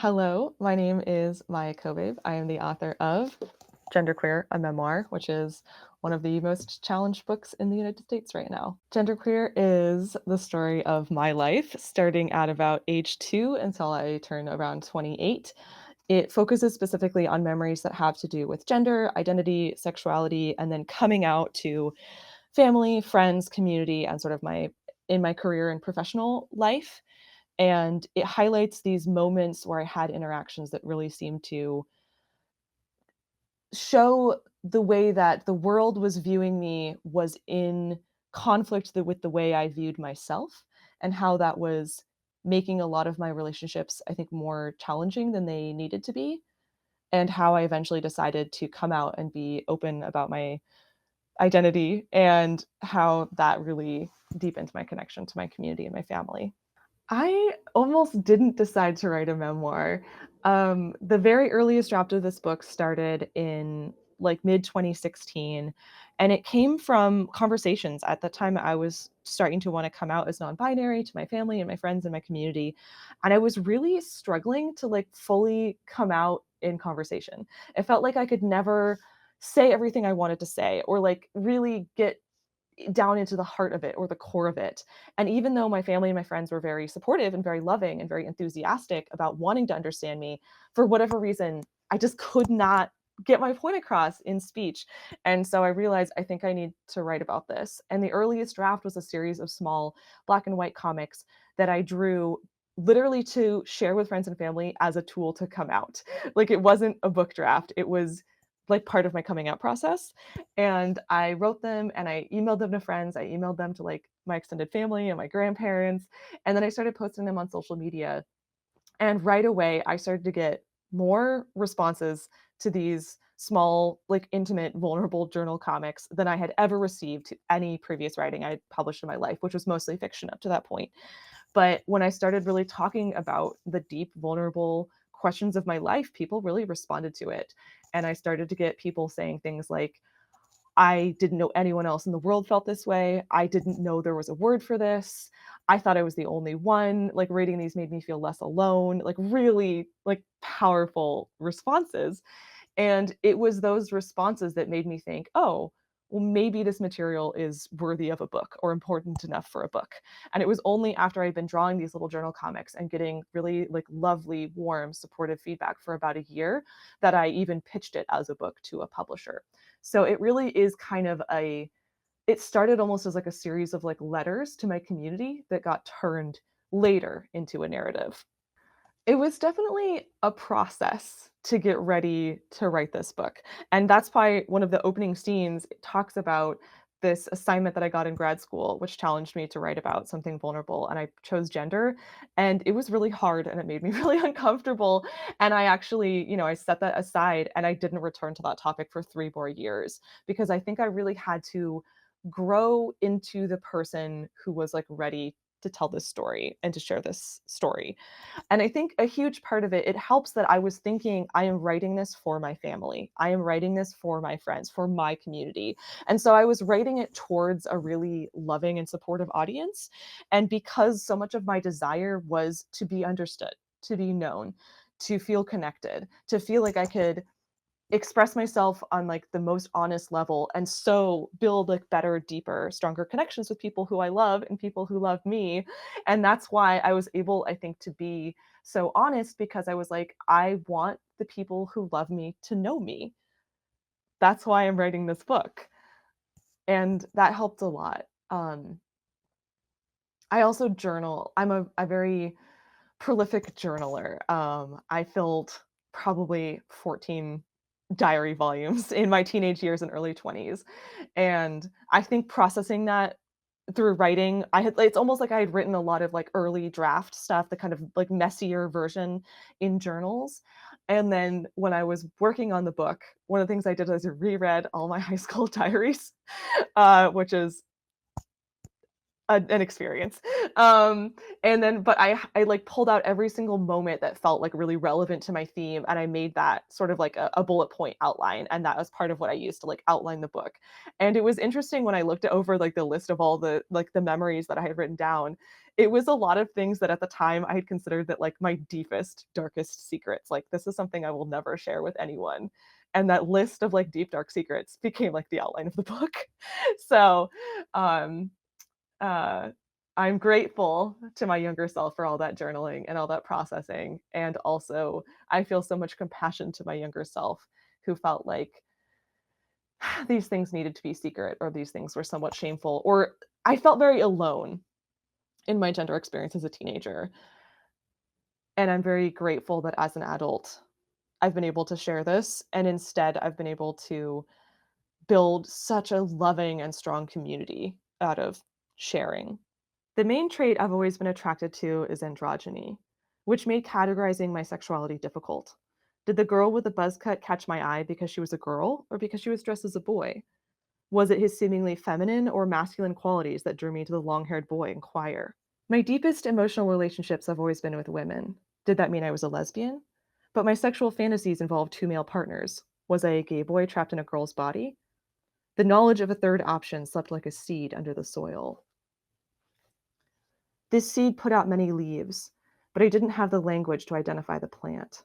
Hello, my name is Maia Kobabe. I am the author of Genderqueer, a Memoir, which is one of the most challenged books in the United States right now. Genderqueer is the story of my life, starting at about age 2 until I turn around 28. It focuses specifically on memories that have to do with gender, identity, sexuality, and then coming out to family, friends, community, and sort of my career and professional life. And it highlights these moments where I had interactions that really seemed to show the way that the world was viewing me was in conflict with the way I viewed myself, and how that was making a lot of my relationships, I think, more challenging than they needed to be, and how I eventually decided to come out and be open about my identity, and how that really deepened my connection to my community and my family. I almost didn't decide to write a memoir. The very earliest draft of this book started in like mid 2016, and it came from conversations. At the time, I was starting to want to come out as non-binary to my family and my friends and my community, and I was really struggling to like fully come out in conversation. It felt like I could never say everything I wanted to say, or like really get down into the heart of it or the core of it. And even though my family and my friends were very supportive and very loving and very enthusiastic about wanting to understand me, for whatever reason, I just could not get my point across in speech. And so I realized I think I need to write about this. And the earliest draft was a series of small black and white comics that I drew literally to share with friends and family as a tool to come out. Like it wasn't a book draft, it was like part of my coming out process. And I wrote them and I emailed them to friends. I emailed them to like my extended family and my grandparents. And then I started posting them on social media. And right away, I started to get more responses to these small, like intimate, vulnerable journal comics than I had ever received to any previous writing I had published in my life, which was mostly fiction up to that point. But when I started really talking about the deep, vulnerable questions of my life, people really responded to it. And I started to get people saying things like, I didn't know anyone else in the world felt this way. I didn't know there was a word for this. I thought I was the only one. Like reading these made me feel less alone. Like really like powerful responses. And it was those responses that made me think, oh, well, maybe this material is worthy of a book or important enough for a book. And it was only after I'd been drawing these little journal comics and getting really like lovely, warm, supportive feedback for about a year that I even pitched it as a book to a publisher. So it really is kind of it started almost as like a series of like letters to my community that got turned later into a narrative. It was definitely a process to get ready to write this book, and that's why one of the opening scenes talks about this assignment that I got in grad school, which challenged me to write about something vulnerable, and I chose gender, and it was really hard, and it made me really uncomfortable, and I actually, I set that aside, and I didn't return to that topic for 3 more years, because I think I really had to grow into the person who was, like, ready to tell this story and to share this story. And I think a huge part of it, it helps that I was thinking, I am writing this for my family. I am writing this for my friends, for my community. And so I was writing it towards a really loving and supportive audience. And because so much of my desire was to be understood, to be known, to feel connected, to feel like I could express myself on like the most honest level and so build like better, deeper, stronger connections with people who I love and people who love me. And that's why I was able, I think, to be so honest, because I was like, I want the people who love me to know me. That's why I'm writing this book. And that helped a lot. I also journal. I'm a very prolific journaler. I filled probably 14 diary volumes in my teenage years and early 20s. And I think processing that through writing, it's almost like I had written a lot of like early draft stuff, the kind of like messier version in journals. And then when I was working on the book, one of the things I did is I reread all my high school diaries, which is an experience. Um, and then but I, like, pulled out every single moment that felt, like, really relevant to my theme, and I made that sort of like a bullet point outline, and that was part of what I used to, like, outline the book. And it was interesting when I looked over, like, the list of all the like, the memories that I had written down, it was a lot of things that at the time I had considered that, like, my deepest, darkest secrets, like, this is something I will never share with anyone. And that list of, like, deep, dark secrets became, like, the outline of the book. So, um uh, I'm grateful to my younger self for all that journaling and all that processing, and also, I feel so much compassion to my younger self who felt like these things needed to be secret or these things were somewhat shameful, or I felt very alone in my gender experience as a teenager, and I'm very grateful that as an adult, I've been able to share this, and instead, I've been able to build such a loving and strong community out of sharing. The main trait I've always been attracted to is androgyny, which made categorizing my sexuality difficult. Did the girl with the buzz cut catch my eye because she was a girl or because she was dressed as a boy? Was it his seemingly feminine or masculine qualities that drew me to the long haired boy in choir? My deepest emotional relationships have always been with women. Did that mean I was a lesbian? But my sexual fantasies involved two male partners. Was I a gay boy trapped in a girl's body? The knowledge of a third option slept like a seed under the soil. This seed put out many leaves, but I didn't have the language to identify the plant.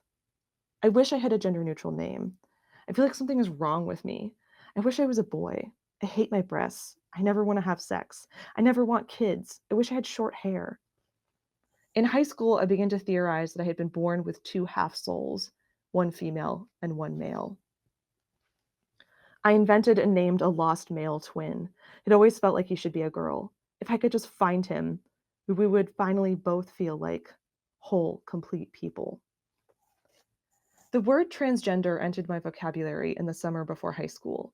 I wish I had a gender neutral name. I feel like something is wrong with me. I wish I was a boy. I hate my breasts. I never want to have sex. I never want kids. I wish I had short hair. In high school, I began to theorize that I had been born with two half souls, one female and one male. I invented and named a lost male twin. It always felt like he should be a girl. If I could just find him, we would finally both feel like whole, complete people. The word transgender entered my vocabulary in the summer before high school.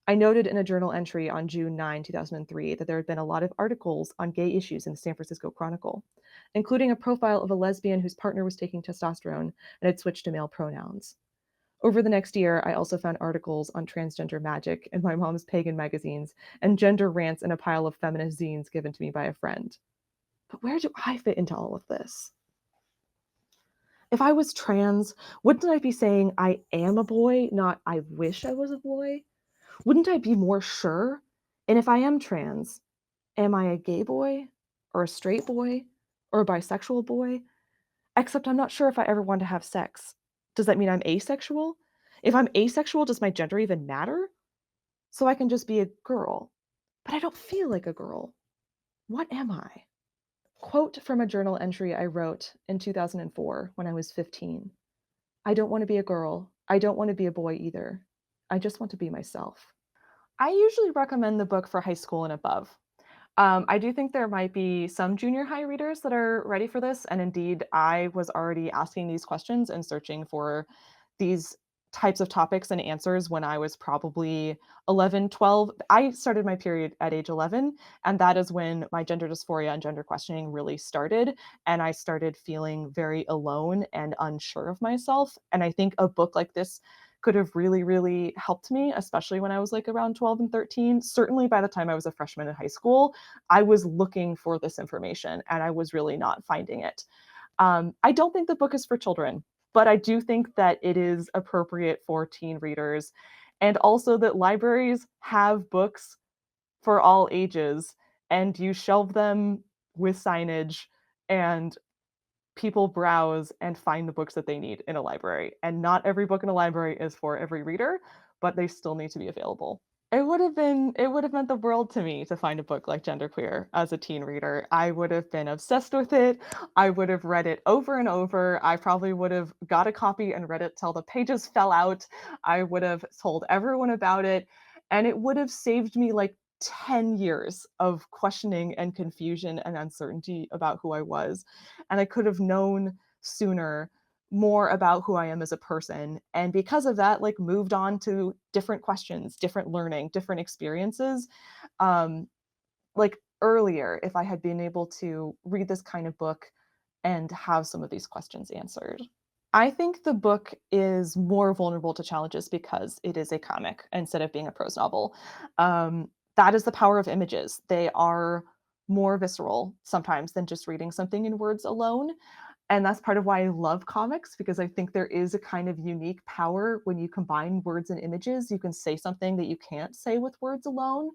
I noted in a journal entry on June 9, 2003, that there had been a lot of articles on gay issues in the San Francisco Chronicle, including a profile of a lesbian whose partner was taking testosterone and had switched to male pronouns. Over the next year, I also found articles on transgender magic in my mom's pagan magazines and gender rants in a pile of feminist zines given to me by a friend. But where do I fit into all of this? If I was trans, wouldn't I be saying I am a boy, not I wish I was a boy? Wouldn't I be more sure? And if I am trans, am I a gay boy or a straight boy or a bisexual boy? Except I'm not sure if I ever want to have sex. Does that mean I'm asexual? If I'm asexual, does my gender even matter? So I can just be a girl. But I don't feel like a girl. What am I? Quote from a journal entry I wrote in 2004 when I was 15. I don't want to be a girl. I don't want to be a boy either. I just want to be myself. I usually recommend the book for high school and above. I do think there might be some junior high readers that are ready for this, and indeed, I was already asking these questions and searching for these types of topics and answers when I was probably 11, 12. I started my period at age 11, and that is when my gender dysphoria and gender questioning really started, and I started feeling very alone and unsure of myself, and I think a book like this could have really, really helped me, especially when I was, like, around 12 and 13. Certainly by the time I was a freshman in high school, I was looking for this information, and I was really not finding it. I don't think the book is for children, but I do think that it is appropriate for teen readers, and also that libraries have books for all ages, and you shelve them with signage, and people browse and find the books that they need in a library. And not every book in a library is for every reader, but they still need to be available. It would have meant the world to me to find a book like Genderqueer as a teen reader. I would have been obsessed with it. I would have read it over and over. I probably would have got a copy and read it till the pages fell out. I would have told everyone about it, and it would have saved me like 10 years of questioning and confusion and uncertainty about who I was. And I could have known sooner more about who I am as a person. And because of that, like moved on to different questions, different learning, different experiences. Um, like earlier, if I had been able to read this kind of book and have some of these questions answered. I think the book is more vulnerable to challenges because it is a comic instead of being a prose novel. That is the power of images. They are more visceral sometimes than just reading something in words alone. And that's part of why I love comics, because I think there is a kind of unique power when you combine words and images. You can say something that you can't say with words alone.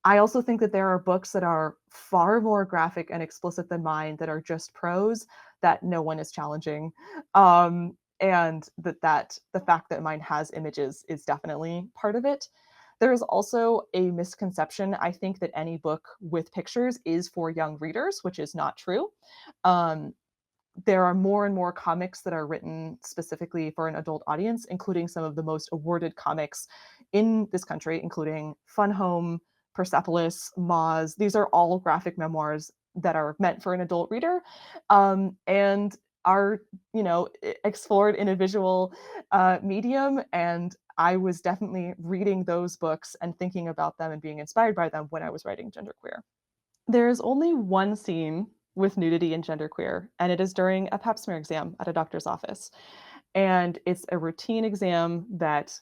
I also think that there are books that are far more graphic and explicit than mine that are just prose that no one is challenging. And that the fact that mine has images is definitely part of it. There is also a misconception, I think, that any book with pictures is for young readers, which is not true. Um, there are more and more comics that are written specifically for an adult audience, including some of the most awarded comics in this country, including Fun Home, Persepolis, Moz. These are all graphic memoirs that are meant for an adult reader, and are, explored in a visual medium. And I was definitely reading those books and thinking about them and being inspired by them when I was writing Genderqueer. There's only one scene with nudity and genderqueer, and it is during a pap smear exam at a doctor's office. And it's a routine exam that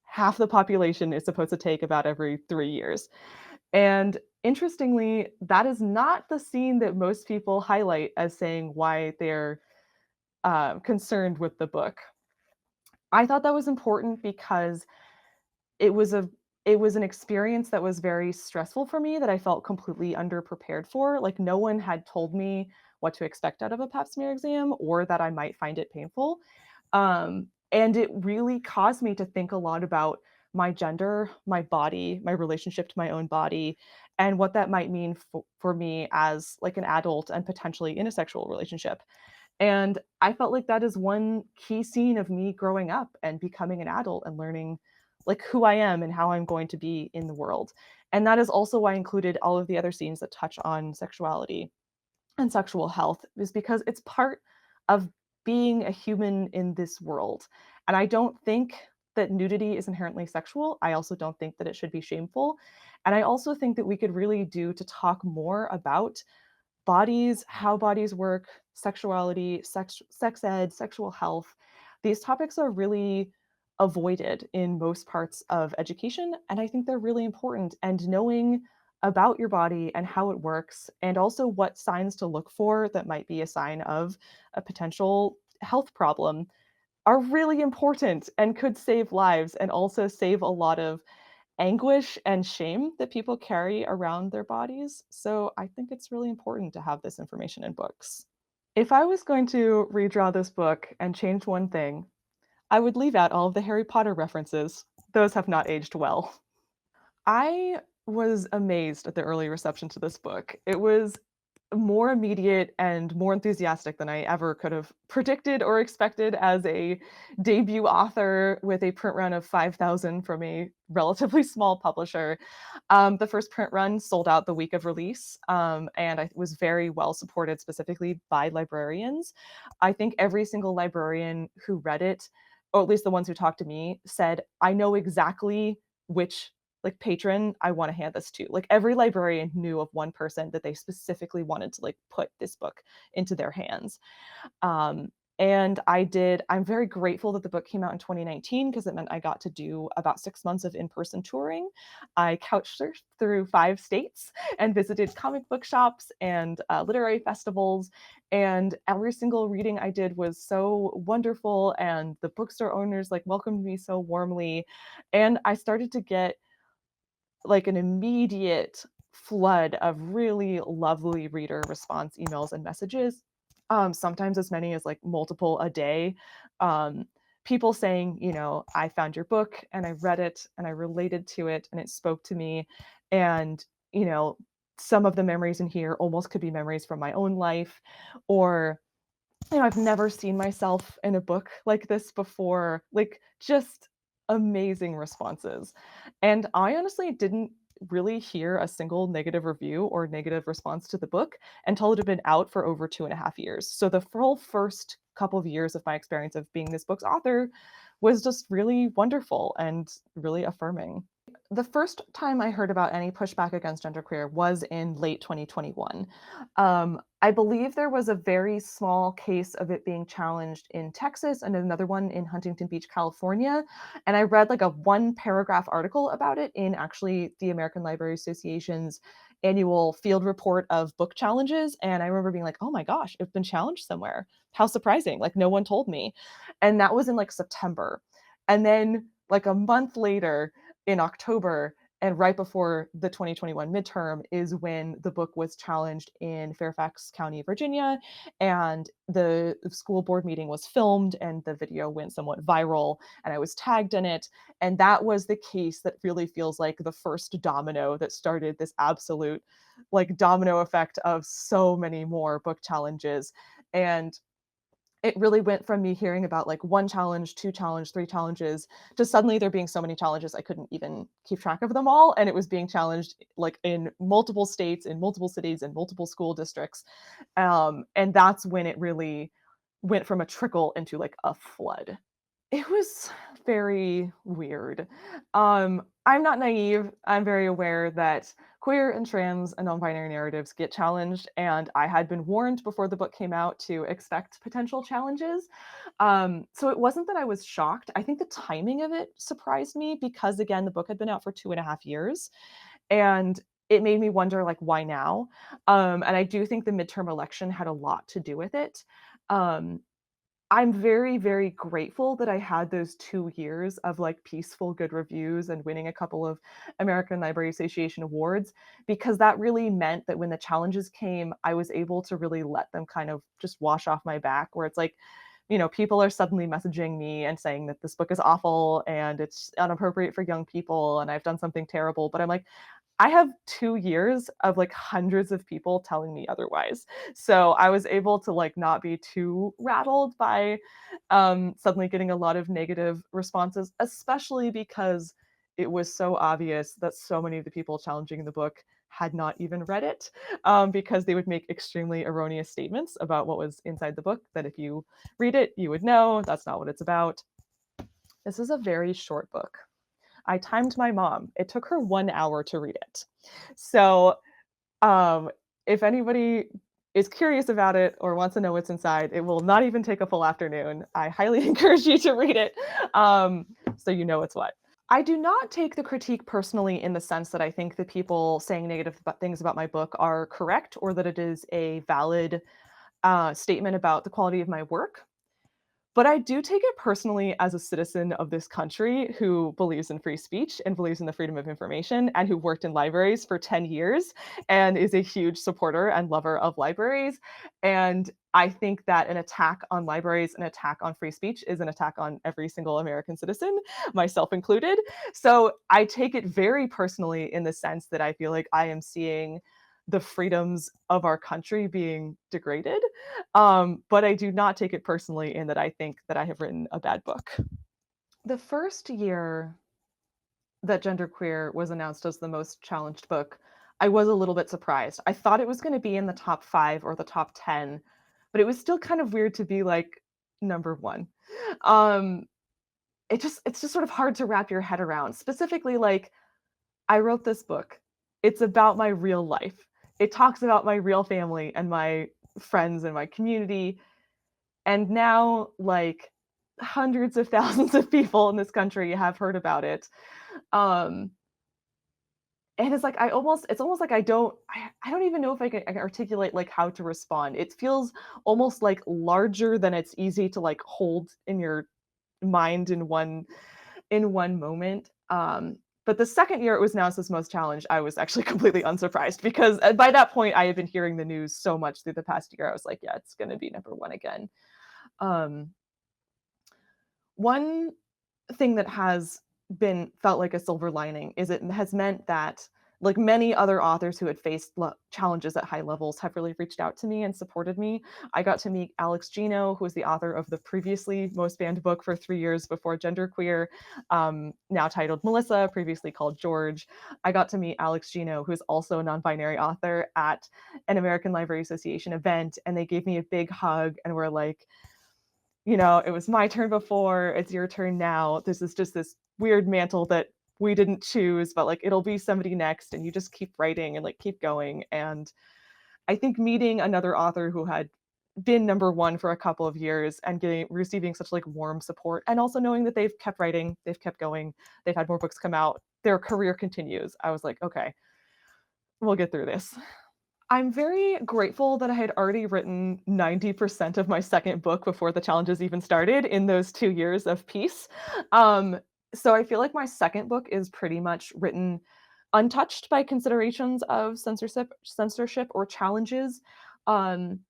half the population is supposed to take about every 3 years. And interestingly, that is not the scene that most people highlight as saying why they're concerned with the book. I thought that was important because it was a it was an experience that was very stressful for me that I felt completely underprepared for. Like, no one had told me what to expect out of a pap smear exam or that I might find it painful. And it really caused me to think a lot about my gender, my body, my relationship to my own body, and what that might mean for me as like an adult and potentially in a sexual relationship. And I felt like that is one key scene of me growing up and becoming an adult and learning like who I am and how I'm going to be in the world. And that is also why I included all of the other scenes that touch on sexuality and sexual health, is because it's part of being a human in this world. And I don't think that nudity is inherently sexual. I also don't think that it should be shameful. And I also think that we could really do to talk more about bodies, how bodies work, sexuality, sex ed, sexual health. These topics are really avoided in most parts of education, and I think they're really important. And knowing about your body and how it works, and also what signs to look for that might be a sign of a potential health problem, are really important and could save lives and also save a lot of anguish and shame that people carry around their bodies. So I think it's really important to have this information in books. If I was going to redraw this book and change one thing, I would leave out all of the Harry Potter references. Those have not aged well. I was amazed at the early reception to this book. It was more immediate and more enthusiastic than I ever could have predicted or expected as a debut author with a print run of 5,000 from a relatively small publisher. The first print run sold out the week of release, and I was very well supported specifically by librarians. I think every single librarian who read it, or at least the ones who talked to me, said, I know exactly which like patron I want to hand this to. Like every librarian knew of one person that they specifically wanted to like put this book into their hands. Um, and I'm very grateful that the book came out in 2019 because it meant I got to do about 6 months of in-person touring. I couch surfed through 5 states and visited comic book shops and literary festivals. And every single reading I did was so wonderful. And the bookstore owners like welcomed me so warmly. And I started to get like an immediate flood of really lovely reader response emails and messages, sometimes as many as like multiple a day. Um, People saying, I found your book and I read it and I related to it and it spoke to me. And, you know, some of the memories in here almost could be memories from my own life, or I've never seen myself in a book like this before. Like, just amazing responses. And I honestly didn't really hear a single negative review or negative response to the book until it had been out for over 2.5 years. So the full first couple of years of my experience of being this book's author was just really wonderful and really affirming. The first time I heard about any pushback against genderqueer was in late 2021. I believe there was a very small case of it being challenged in Texas and another one in Huntington Beach, California. And I read like a one paragraph article about it in actually the American Library Association's annual field report of book challenges, and I remember being like, "Oh my gosh, it's been challenged somewhere. How surprising, like, no one told me." And that was in, like, September. And then, like, a month later in October, and right before the 2021 midterm is when the book was challenged in Fairfax County, Virginia, and the school board meeting was filmed and the video went somewhat viral, and I was tagged in it. And that was the case that really feels like the first domino that started this absolute, like, domino effect of so many more book challenges. And it really went from me hearing about, like, 1 challenge, 2 challenge, 3 challenges, to suddenly there being so many challenges I couldn't even keep track of them all, and it was being challenged, like, in multiple states, in multiple cities, in multiple school districts. And that's when it really went from a trickle into, like, a flood. It was very weird. I'm not naive. I'm very aware that queer and trans and non-binary narratives get challenged, and I had been warned before the book came out to expect potential challenges. So it wasn't that I was shocked. I think the timing of it surprised me because, again, the book had been out for 2.5 years, and it made me wonder, like, why now? And I do think the midterm election had a lot to do with it. Um, I'm very, very grateful that I had those 2 years of, like, peaceful, good reviews and winning a couple of American Library Association awards, because that really meant that when the challenges came, I was able to really let them kind of just wash off my back, where it's like, people are suddenly messaging me and saying that this book is awful and it's inappropriate for young people and I've done something terrible, but I'm like, I have 2 years of, like, hundreds of people telling me otherwise. So, I was able to, like, not be too rattled by, suddenly getting a lot of negative responses, especially because it was so obvious that so many of the people challenging the book had not even read it, because they would make extremely erroneous statements about what was inside the book that if you read it, you would know that's not what it's about. This is a very short book. I timed my mom. It took her 1 hour to read it. So, um, if anybody is curious about it or wants to know what's inside, it will not even take a full afternoon. I highly encourage you to read it, so you know what's what. I do not take the critique personally in the sense that I think the people saying negative things about my book are correct or that it is a valid, statement about the quality of my work. But I do take it personally as a citizen of this country who believes in free speech and believes in the freedom of information and who worked in libraries for 10 years and is a huge supporter and lover of libraries. And I think that an attack on libraries, an attack on free speech is an attack on every single American citizen, myself included. So I take it very personally in the sense that I feel like I am seeing the freedoms of our country being degraded, but I do not take it personally in that I think that I have written a bad book. The first year that Genderqueer was announced as the most challenged book, I was a little bit surprised. I thought it was going to be in the top 5 or the top 10, but it was still kind of weird to be like number 1. Um, it's just sort of hard to wrap your head around. Specifically, like, I wrote this book. It's about my real life. It talks about my real family and my friends and my community. And now, like, hundreds of thousands of people in this country have heard about it. Um, and it's like it's almost like I don't even know if I can articulate, like, how to respond. It feels almost, like, larger than it's easy to, like, hold in your mind in one moment. But the second year it was announced as most challenged, I was actually completely unsurprised because by that point I had been hearing the news so much through the past year. I was like, yeah, it's going to be number 1 again. Um, One thing that has been felt like a silver lining is it has meant that, like, many other authors who had faced challenges at high levels have really reached out to me and supported me. I got to meet Alex Gino, who was the author of the previously most banned book for 3 years before Genderqueer, now titled Melissa, previously called George. I got to meet Alex Gino, who is also a non-binary author, at an American Library Association event, and they gave me a big hug and were like, it was my turn before, it's your turn now. This is just this weird mantle that we didn't choose, but, like, it'll be somebody next, and you just keep writing and, like, keep going. And I think meeting another author who had been number 1 for a couple of years and receiving such, like, warm support, and also knowing that they've kept writing, they've kept going, they've had more books come out, their career continues. I was like, okay, We'll get through this. I'm very grateful that I had already written 90% of my second book before the challenges even started in those 2 years of peace. Um, so I feel like my second book is pretty much written untouched by considerations of censorship or challenges. Um,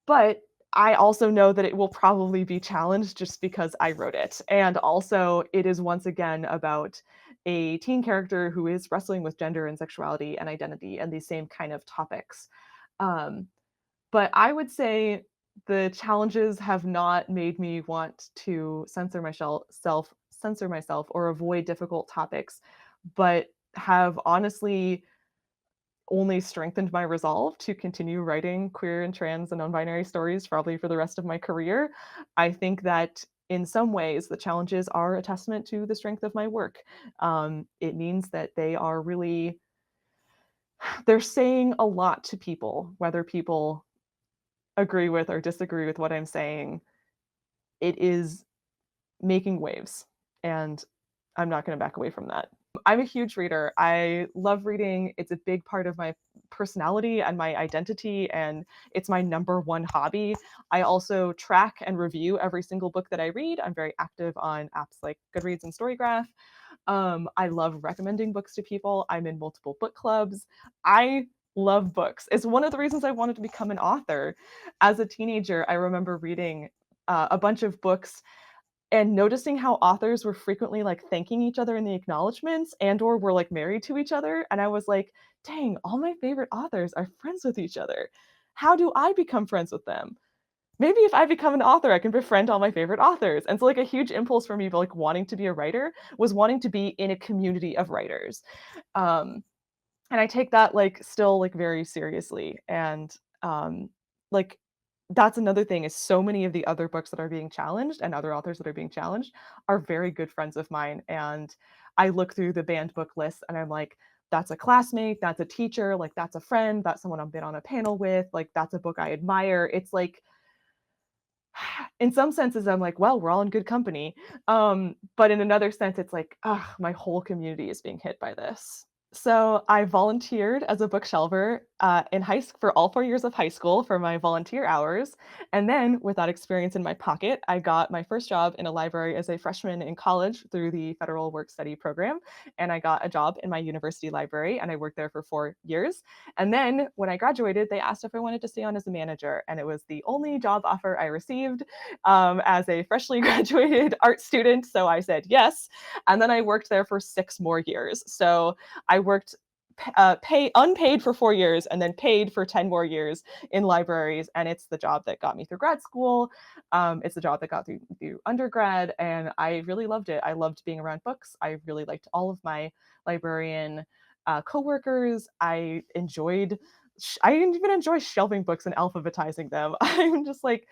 but I also know that it will probably be challenged just because I wrote it. And also, it is once again about a teen character who is wrestling with gender and sexuality and identity and these same kind of topics. Um, but I would say the challenges have not made me want to censor myself or avoid difficult topics, but have honestly only strengthened my resolve to continue writing queer and trans and non-binary stories probably for the rest of my career. I think that in some ways the challenges are a testament to the strength of my work. It means that they are really they're saying a lot to people, whether people agree with or disagree with what I'm saying. It is making waves, and I'm not going to back away from that. I'm a huge reader. I love reading. It's a big part of my personality and my identity, and it's my number one hobby. I also track and review every single book that I read. I'm very active on apps like Goodreads and Storygraph. I love recommending books to people. I'm in multiple book clubs. I love books. It's one of the reasons I wanted to become an author. As a teenager, I remember reading a bunch of books and noticing how authors were frequently like thanking each other in the acknowledgments and or were like married to each other, and I was like, dang, all my favorite authors are friends with each other. How do I become friends with them? Maybe if I become an author I can befriend all my favorite authors. And so like a huge impulse for me like wanting to be a writer was wanting to be in a community of writers. um and I take that like still like very seriously. And like that's another thing is so many of the other books that are being challenged and other authors that are being challenged are very good friends of mine. And I look through the banned book list and I'm like, that's a classmate, that's a teacher, like that's a friend, that's someone I've been on a panel with, like that's a book I admire. It's like in some senses I'm like, well, we're all in good company. But in another sense it's like, ugh, my whole community is being hit by this. So I volunteered as a bookshelver in for all 4 years of high school for my volunteer hours, and then with that experience in my pocket, I got my first job in a library as a freshman in college through the Federal Work Study program, and I got a job in my university library, and I worked there for 4 years. And then when I graduated, they asked if I wanted to stay on as a manager, and it was the only job offer I received as a freshly graduated art student. So I said yes, and then I worked there for 6 more years. So I worked pay unpaid for 4 years and then paid for 10 more years in libraries. And it's the job that got me through grad school. It's the job that got through undergrad. And I really loved it. I loved being around books. I really liked all of my librarian coworkers. I even enjoy shelving books and alphabetizing them. I'm just like,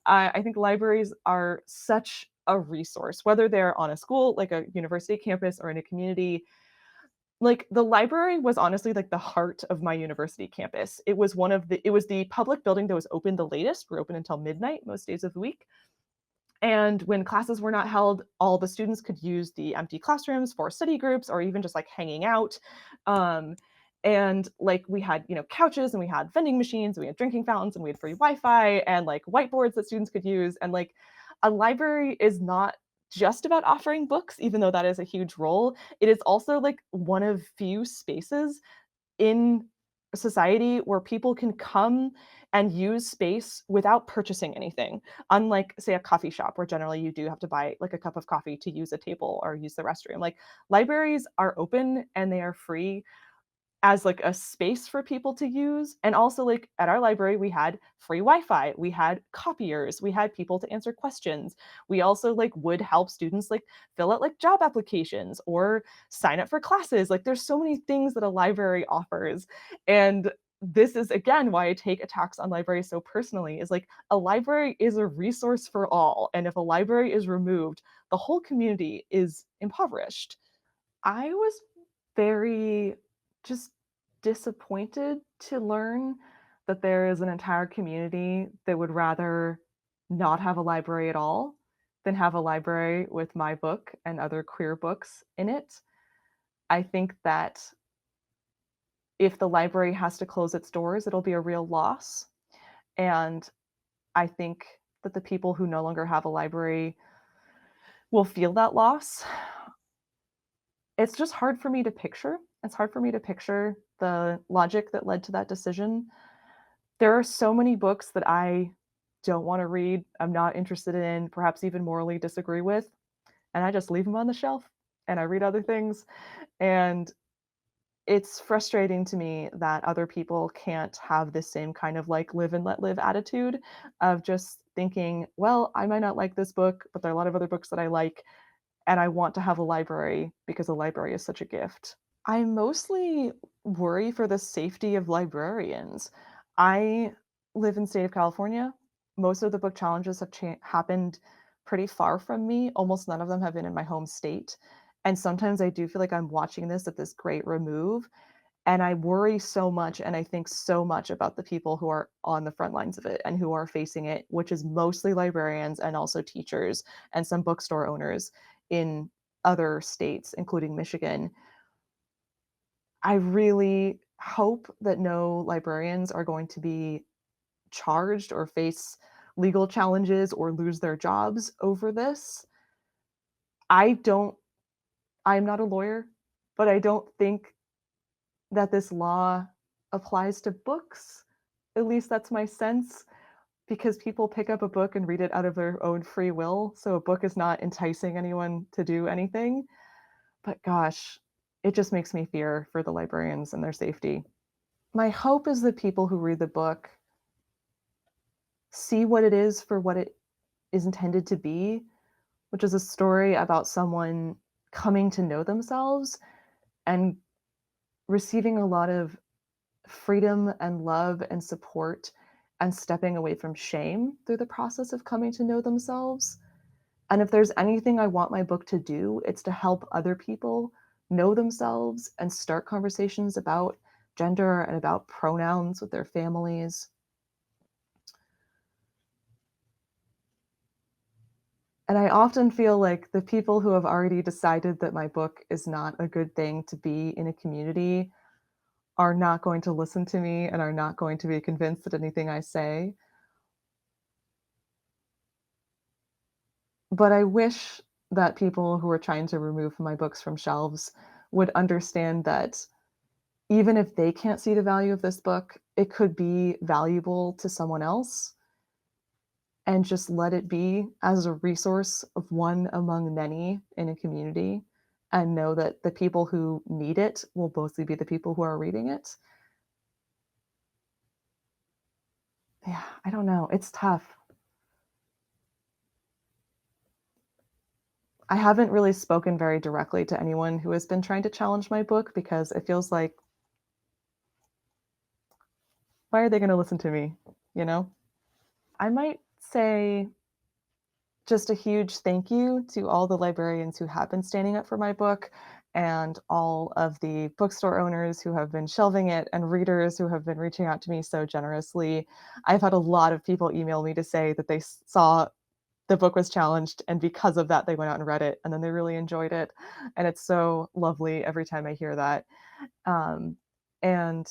I think libraries are such a resource, whether they're on a school, like a university campus, or in a community. Like, the library was honestly, like, the heart of my university campus. It was the public building that was open the latest. We're open until midnight most days of the week, and when classes were not held, all the students could use the empty classrooms for study groups or even just, like, hanging out. Um, and, like, we had, couches, and we had vending machines, and we had drinking fountains, and we had free Wi-Fi and, like, whiteboards that students could use. And, like, a library is not just about offering books, even though that is a huge role. It is also, like, one of few spaces in society where people can come and use space without purchasing anything. Unlike, say, a coffee shop where generally you do have to buy like a cup of coffee to use a table or use the restroom. Like, libraries are open and they are free as like a space for people to use. And also, like, at our library we had free Wi-Fi, we had copiers, we had people to answer questions. We also like would help students like fill out like job applications or sign up for classes. Like, there's so many things that a library offers. And this is again why I take attacks on libraries so personally, is like a library is a resource for all, and if a library is removed, the whole community is impoverished. I was very just disappointed to learn that there is an entire community that would rather not have a library at all than have a library with my book and other queer books in it. I think that if the library has to close its doors, it'll be a real loss, and I think that the people who no longer have a library will feel that loss. It's just hard for me to picture. It's hard for me to picture the logic that led to that decision. There are so many books that I don't wanna read, I'm not interested in, perhaps even morally disagree with, and I just leave them on the shelf, and I read other things, and it's frustrating to me that other people can't have this same kind of, like, live and let live attitude of just thinking, "Well, I might not like this book, but there are a lot of other books that I like, and I want to have a library because a library is such a gift." I mostly worry for the safety of librarians. I live in the state of California. Most of the book challenges have happened pretty far from me. Almost none of them have been in my home state. And sometimes I do feel like I'm watching this at this great remove. And I worry so much and I think so much about the people who are on the front lines of it and who are facing it, which is mostly librarians and also teachers and some bookstore owners in other states, including Michigan. I really hope that no librarians are going to be charged or face legal challenges or lose their jobs over this. I don't I'm not a lawyer, but I don't think that this law applies to books. At least that's my sense, because people pick up a book and read it out of their own free will, so a book is not enticing anyone to do anything. But gosh, it just makes me fear for the librarians and their safety. My hope is that people who read the book see what it is for what it is intended to be, which is a story about someone coming to know themselves and receiving a lot of freedom and love and support and stepping away from shame through the process of coming to know themselves. And if there's anything I want my book to do, it's to help other people know themselves and start conversations about gender and about pronouns with their families. And I often feel like the people who have already decided that my book is not a good thing to be in a community are not going to listen to me and are not going to be convinced that anything I say. But I wish that people who are trying to remove my books from shelves would understand that even if they can't see the value of this book, it could be valuable to someone else, and just let it be as a resource of one among many in a community, and know that the people who need it will mostly be the people who are reading it. Yeah, I don't know. It's tough. I haven't really spoken very directly to anyone who has been trying to challenge my book because it feels like, why are they going to listen to me? You know? I might say just a huge thank you to all the librarians who have been standing up for my book and all of the bookstore owners who have been shelving it and readers who have been reaching out to me so generously. I've had a lot of people email me to say that they saw the book was challenged and because of that they went out and read it and then they really enjoyed it. And it's so lovely every time I hear that. Um, and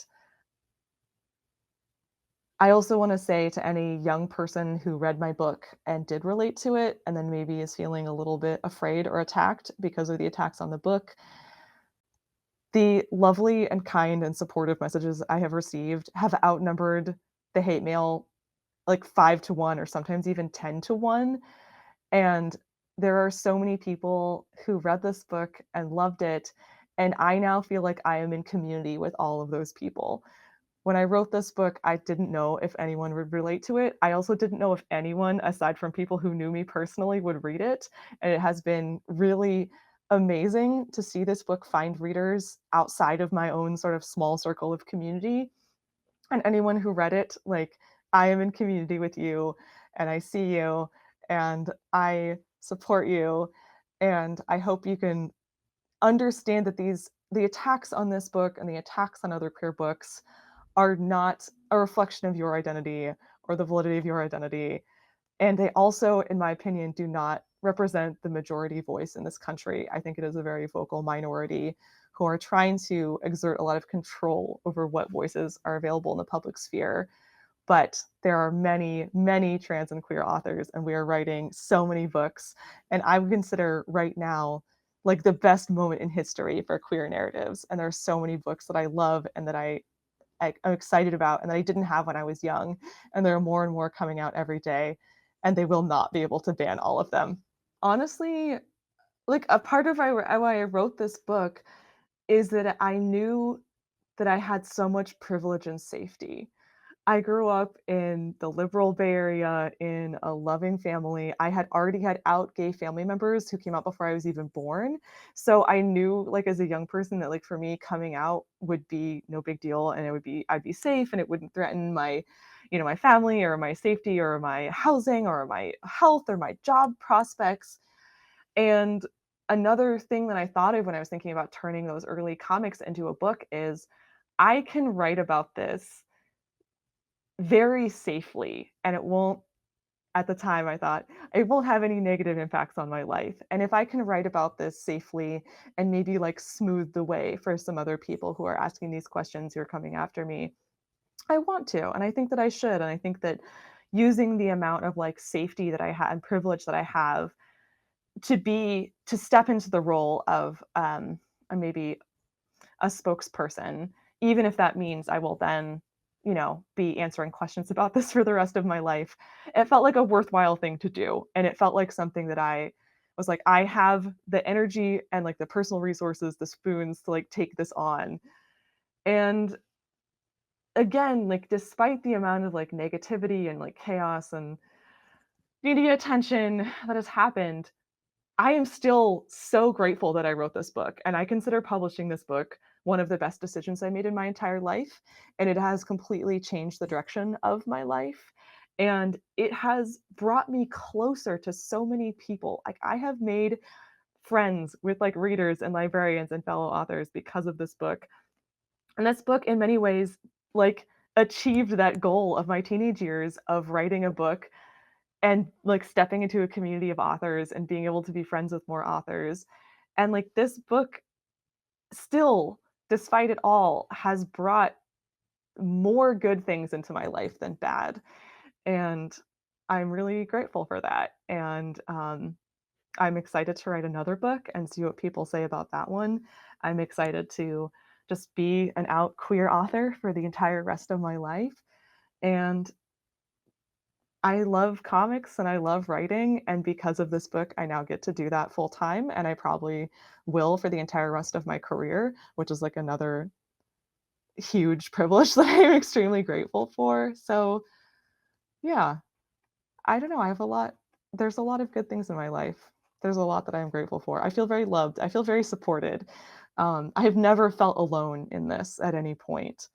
I also want to say to any young person who read my book and did relate to it, and then maybe is feeling a little bit afraid or attacked because of the attacks on the book, the lovely and kind and supportive messages I have received have outnumbered the hate mail like 5 to 1 or sometimes even 10 to 1. And there are so many people who read this book and loved it. And I now feel like I am in community with all of those people. When I wrote this book, I didn't know if anyone would relate to it. I also didn't know if anyone, aside from people who knew me personally, would read it. And it has been really amazing to see this book find readers outside of my own sort of small circle of community. And anyone who read it, like, I am in community with you, and I see you, and I support you. And I hope you can understand that the attacks on this book and the attacks on other queer books are not a reflection of your identity or the validity of your identity. And they also, in my opinion, do not represent the majority voice in this country. I think it is a very vocal minority who are trying to exert a lot of control over what voices are available in the public sphere. But there are many, many trans and queer authors, and we are writing so many books. And I would consider right now like the best moment in history for queer narratives. And there are so many books that I love and that I'm excited about and that I didn't have when I was young. And there are more and more coming out every day, and they will not be able to ban all of them. Honestly, like a part of why I wrote this book is that I knew that I had so much privilege and safety. I grew up in the liberal Bay Area in a loving family. I had already had out gay family members who came out before I was even born. So I knew like as a young person that like for me coming out would be no big deal and I'd be safe and it wouldn't threaten my my family or my safety or my housing or my health or my job prospects. And another thing that I thought of when I was thinking about turning those early comics into a book is I can write about this very safely, and it won't at the time, I thought, "It won't have any negative impacts on my life." And if I can write about this safely and maybe, like, smooth the way for some other people who are asking these questions who are coming after me, I want to, and I think that I should, and I think that using the amount of, like, safety that I had and privilege that I have to step into the role of, maybe a spokesperson, even if that means I will then, be answering questions about this for the rest of my life. It felt like a worthwhile thing to do. And it felt like something that I was like, I have the energy and like the personal resources, the spoons to like take this on. And again, like despite the amount of like negativity and like chaos and media attention that has happened, I am still so grateful that I wrote this book, and I consider publishing this book one of the best decisions I made in my entire life, and it has completely changed the direction of my life, and it has brought me closer to so many people. Like, I have made friends with, like, readers and librarians and fellow authors because of this book, and this book, in many ways, like, achieved that goal of my teenage years of writing a book and, like, stepping into a community of authors and being able to be friends with more authors. And, like, this book still, despite it all, has brought more good things into my life than bad, and I'm really grateful for that, and, I'm excited to write another book and see what people say about that one. I'm excited to just be an out queer author for the entire rest of my life, and I love comics and I love writing, and because of this book, I now get to do that full time, and I probably will for the entire rest of my career, which is like another huge privilege that I am extremely grateful for. So, yeah, I don't know. There's a lot of good things in my life. There's a lot that I am grateful for. I feel very loved. I feel very supported. I have never felt alone in this at any point.